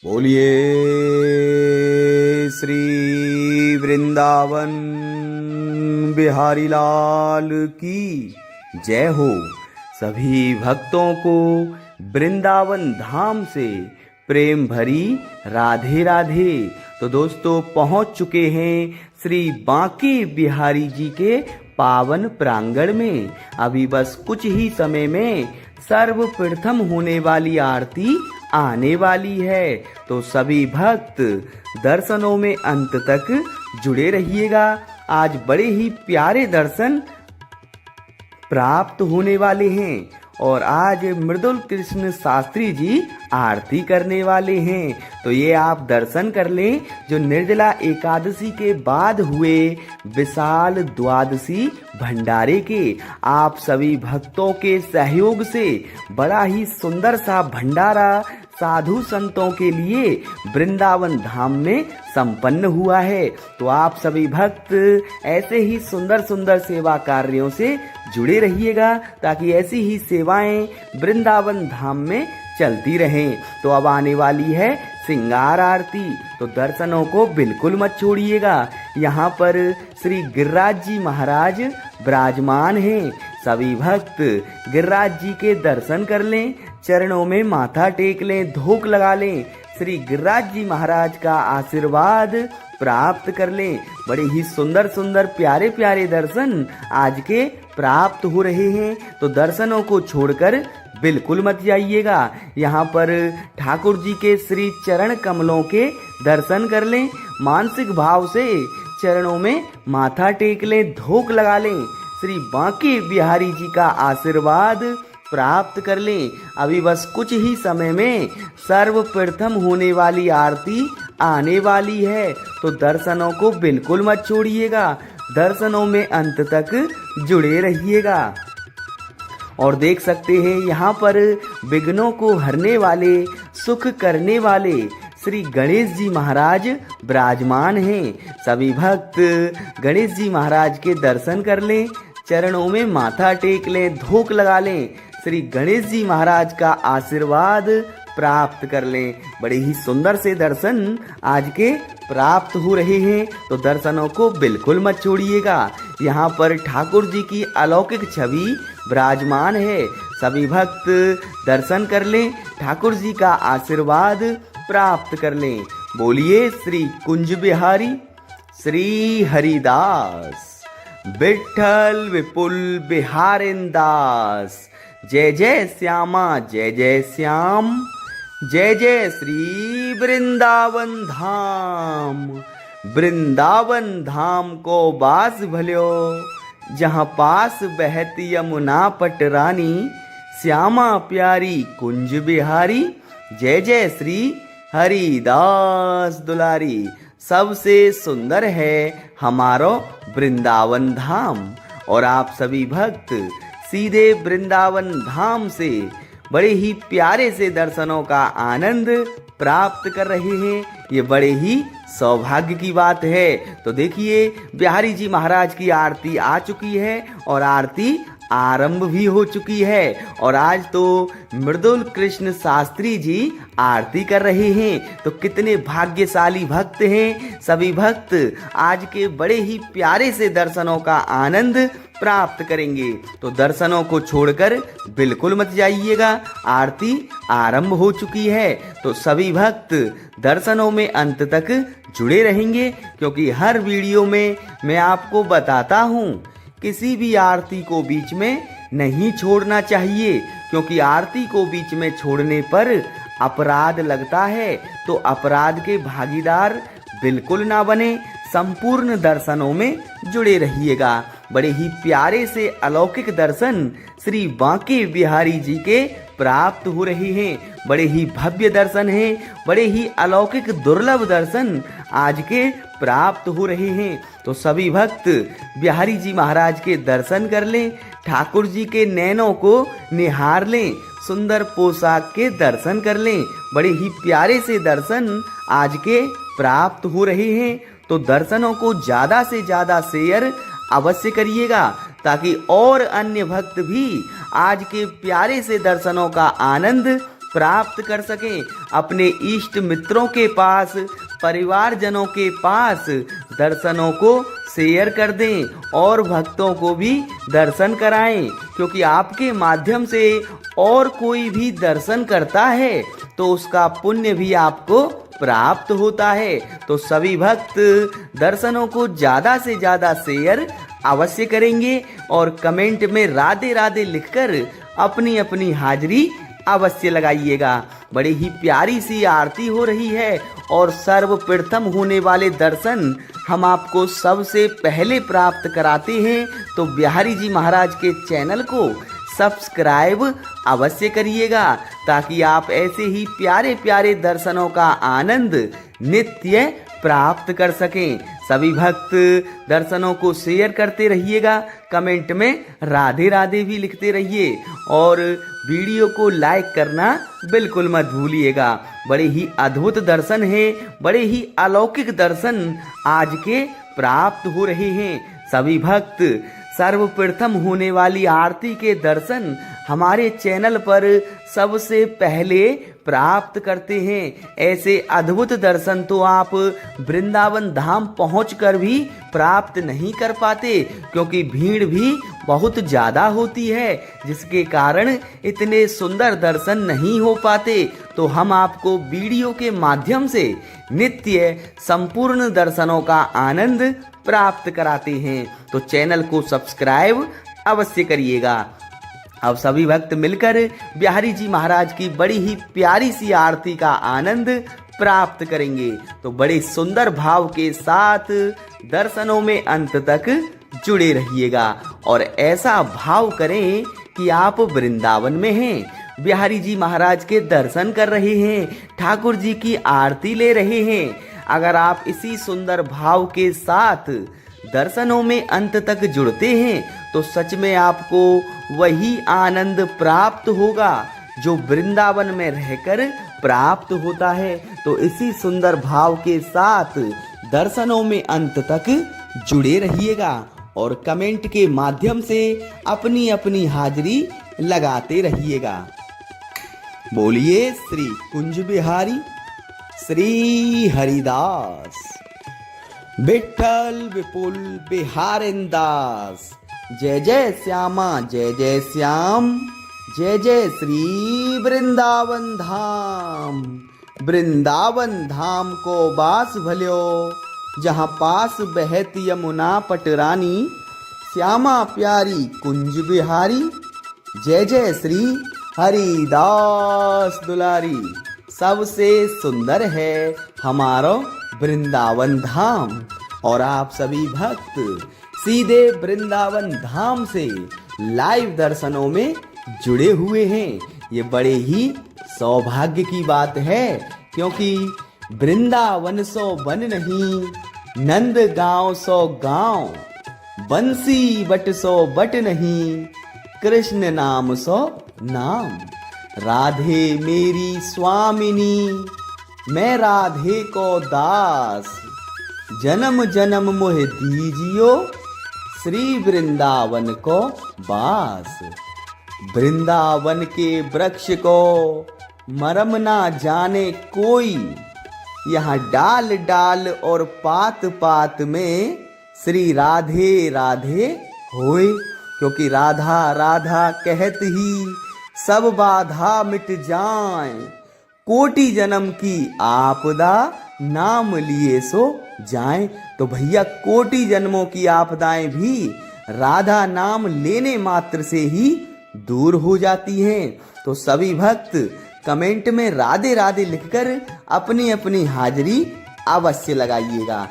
बोलिए श्री वृंदावन बिहारी लाल की जय हो। सभी भक्तों को वृंदावन धाम से प्रेम भरी राधे राधे। तो दोस्तों पहुंच चुके हैं श्री बांके बिहारी जी के पावन प्रांगण में। अभी बस कुछ ही समय में सर्वप्रथम होने वाली आरती आने वाली है। तो सभी भक्त दर्शनों में अंत तक जुड़े रहिएगा। आज बड़े ही प्यारे दर्शन प्राप्त होने वाले हैं और आज मृदुल कृष्ण शास्त्री जी आरती करने वाले हैं। तो ये आप दर्शन कर लें जो निर्जला एकादशी के बाद हुए विशाल द्वादशी भंडारे के। आप सभी भक्तों के सहयोग से बड़ा ही सुंदर सा भंडारा साधु संतों के लिए वृंदावन धाम में संपन्न हुआ है। तो आप सभी भक्त ऐसे ही सुंदर सुंदर सेवा कार्यों से जुड़े रहिएगा ताकि ऐसी ही सेवाएं वृंदावन धाम में चलती रहें। तो अब आने वाली है श्रृंगार आरती। तो दर्शनों को बिल्कुल मत छोड़िएगा। यहाँ पर श्री गिरिराज जी महाराज विराजमान हैं। सभी भक्त गिरिराज जी के दर्शन कर लें, चरणों में माथा टेक लें, धूप लगा लें, श्री गिरिराज जी महाराज का आशीर्वाद प्राप्त कर लें। बड़े ही सुंदर सुंदर प्यारे प्यारे दर्शन आज के प्राप्त हो रहे हैं। तो दर्शनों को छोड़कर बिल्कुल मत जाइएगा। यहाँ पर ठाकुर जी के श्री चरण कमलों के दर्शन कर लें, मानसिक भाव से चरणों में माथा टेक लें, धूप लगा लें, श्री बांके बिहारी जी का आशीर्वाद प्राप्त कर लें। अभी बस कुछ ही समय में सर्वप्रथम होने वाली आरती आने वाली है। तो दर्शनों को बिल्कुल मत छोड़िएगा, दर्शनों में अंत तक जुड़े रहिएगा। और देख सकते हैं यहाँ पर विघ्नों को हरने वाले, सुख करने वाले श्री गणेश जी महाराज विराजमान हैं। सभी भक्त गणेश जी महाराज के दर्शन कर लें, चरणों में माथा टेक लें, धूप लगा लें, श्री गणेश जी महाराज का आशीर्वाद प्राप्त कर लें। बड़े ही सुंदर से दर्शन आज के प्राप्त हो रहे हैं। तो दर्शनों को बिल्कुल मत छोड़िएगा। यहाँ पर ठाकुर जी की अलौकिक छवि विराजमान है। सभी भक्त दर्शन कर लें, ठाकुर जी का आशीर्वाद प्राप्त कर लें। बोलिए श्री कुंज बिहारी श्री हरिदास विठल विपुल बिहारिन दास। जय जय श्यामा जय जय श्याम, जय जय श्री वृंदावन धाम। वृंदावन धाम को बास भल्यो, जहाँ पास बहती यमुना पटरानी। श्यामा प्यारी कुंज बिहारी, जय जय श्री हरिदास दुलारी। सबसे सुंदर है हमारो वृंदावन धाम। और आप सभी भक्त सीधे वृंदावन धाम से बड़े ही प्यारे से दर्शनों का आनंद प्राप्त कर रहे हैं। ये बड़े ही सौभाग्य की बात है। तो देखिए बिहारी जी महाराज की आरती आ चुकी है और आरती आरंभ भी हो चुकी है। और आज तो मृदुल कृष्ण शास्त्री जी आरती कर रहे हैं। तो कितने भाग्यशाली भक्त हैं सभी भक्त, आज के बड़े ही प्यारे से दर्शनों का आनंद प्राप्त करेंगे। तो दर्शनों को छोड़कर बिल्कुल मत जाइएगा, आरती आरंभ हो चुकी है। तो सभी भक्त दर्शनों में अंत तक जुड़े रहेंगे, क्योंकि हर वीडियो में मैं आपको बताता हूँ किसी भी आरती को बीच में नहीं छोड़ना चाहिए, क्योंकि आरती को बीच में छोड़ने पर अपराध लगता है। तो अपराध के भागीदार बिल्कुल ना बने, संपूर्ण दर्शनों में जुड़े रहिएगा। बड़े ही प्यारे से अलौकिक दर्शन श्री बांके बिहारी जी के प्राप्त हो रहे हैं। बड़े ही भव्य दर्शन हैं, बड़े ही अलौकिक दुर्लभ दर्शन आज के प्राप्त हो रहे हैं। तो सभी भक्त बिहारी जी महाराज के दर्शन कर लें, ठाकुर जी के नैनों को निहार लें, सुंदर पोशाक के दर्शन कर लें। बड़े ही प्यारे से दर्शन आज के प्राप्त हो रहे हैं। तो दर्शनों को ज़्यादा से ज़्यादा शेयर अवश्य करिएगा, ताकि और अन्य भक्त भी आज के प्यारे से दर्शनों का आनंद प्राप्त कर सकें। अपने इष्ट मित्रों के पास, परिवारजनों के पास दर्शनों को शेयर कर दें और भक्तों को भी दर्शन कराएं, क्योंकि आपके माध्यम से और कोई भी दर्शन करता है तो उसका पुण्य भी आपको प्राप्त होता है। तो सभी भक्त दर्शनों को ज़्यादा से ज़्यादा शेयर अवश्य करेंगे और कमेंट में राधे राधे लिखकर अपनी अपनी हाजिरी अवश्य लगाइएगा। बड़ी ही प्यारी सी आरती हो रही है और सर्वप्रथम होने वाले दर्शन हम आपको सबसे पहले प्राप्त कराते हैं। तो बिहारी जी महाराज के चैनल को सब्सक्राइब अवश्य करिएगा ताकि आप ऐसे ही प्यारे प्यारे दर्शनों का आनंद नित्य प्राप्त कर सकें। सभी भक्त दर्शनों को शेयर करते रहिएगा, कमेंट में राधे राधे भी लिखते रहिए और वीडियो को लाइक करना बिल्कुल मत भूलिएगा। बड़े ही अद्भुत दर्शन है, बड़े ही अलौकिक दर्शन आज के प्राप्त हो रहे हैं। सभी भक्त सर्वप्रथम होने वाली आरती के दर्शन हमारे चैनल पर सबसे पहले प्राप्त करते हैं। ऐसे अद्भुत दर्शन तो आप वृंदावन धाम पहुंचकर भी प्राप्त नहीं कर पाते, क्योंकि भीड़ भी बहुत ज़्यादा होती है, जिसके कारण इतने सुंदर दर्शन नहीं हो पाते। तो हम आपको वीडियो के माध्यम से नित्य संपूर्ण दर्शनों का आनंद प्राप्त कराते हैं। तो चैनल को सब्सक्राइब अवश्य करिएगा। अब सभी भक्त मिलकर बिहारी जी महाराज की बड़ी ही प्यारी सी आरती का आनंद प्राप्त करेंगे। तो बड़े सुंदर भाव के साथ दर्शनों में अंत तक जुड़े रहिएगा और ऐसा भाव करें कि आप वृंदावन में हैं, बिहारी जी महाराज के दर्शन कर रहे हैं, ठाकुर जी की आरती ले रहे हैं। अगर आप इसी सुंदर भाव के साथ दर्शनों में अंत तक जुड़ते हैं तो सच में आपको वही आनंद प्राप्त होगा जो वृंदावन में रहकर प्राप्त होता है। तो इसी सुंदर भाव के साथ दर्शनों में अंत तक जुड़े रहिएगा और कमेंट के माध्यम से अपनी अपनी हाजिरी लगाते रहिएगा। बोलिए श्री कुंज बिहारी श्री हरिदास विठ्ठल विपुल बिहारिंदास। जय जय श्यामा जय जय श्याम, जय जय श्री वृंदावन धाम। वृंदावन धाम को बास भल्यो, जहाँ पास बहत यमुना पटरानी। श्यामा प्यारी कुंज बिहारी, जय जय श्री हरिदास दुलारी। सबसे सुंदर है हमारो वृंदावन धाम और आप सभी भक्त सीधे वृंदावन धाम से लाइव दर्शनों में जुड़े हुए हैं। ये बड़े ही सौभाग्य की बात है, क्योंकि वृंदावन सो वन नहीं, नंद गांव सो गांव, बंसी बट सो बट नहीं, कृष्ण नाम सो नाम। राधे मेरी स्वामिनी, मैं राधे को दास, जन्म जन्म मोह दीजियो, श्री वृंदावन को बास। वृंदावन के वृक्ष को मरम ना जाने कोई, यहाँ डाल डाल और पात पात में श्री राधे राधे होए। क्योंकि राधा राधा कहत ही सब बाधा मिट जाए, कोटि जन्म की आपदा नाम लिए सो जाए। तो भैया कोटि जन्मों की आपदाएं भी राधा नाम लेने मात्र से ही दूर हो जाती हैं। तो सभी भक्त कमेंट में राधे राधे लिखकर अपनी अपनी हाजिरी अवश्य लगाइएगा।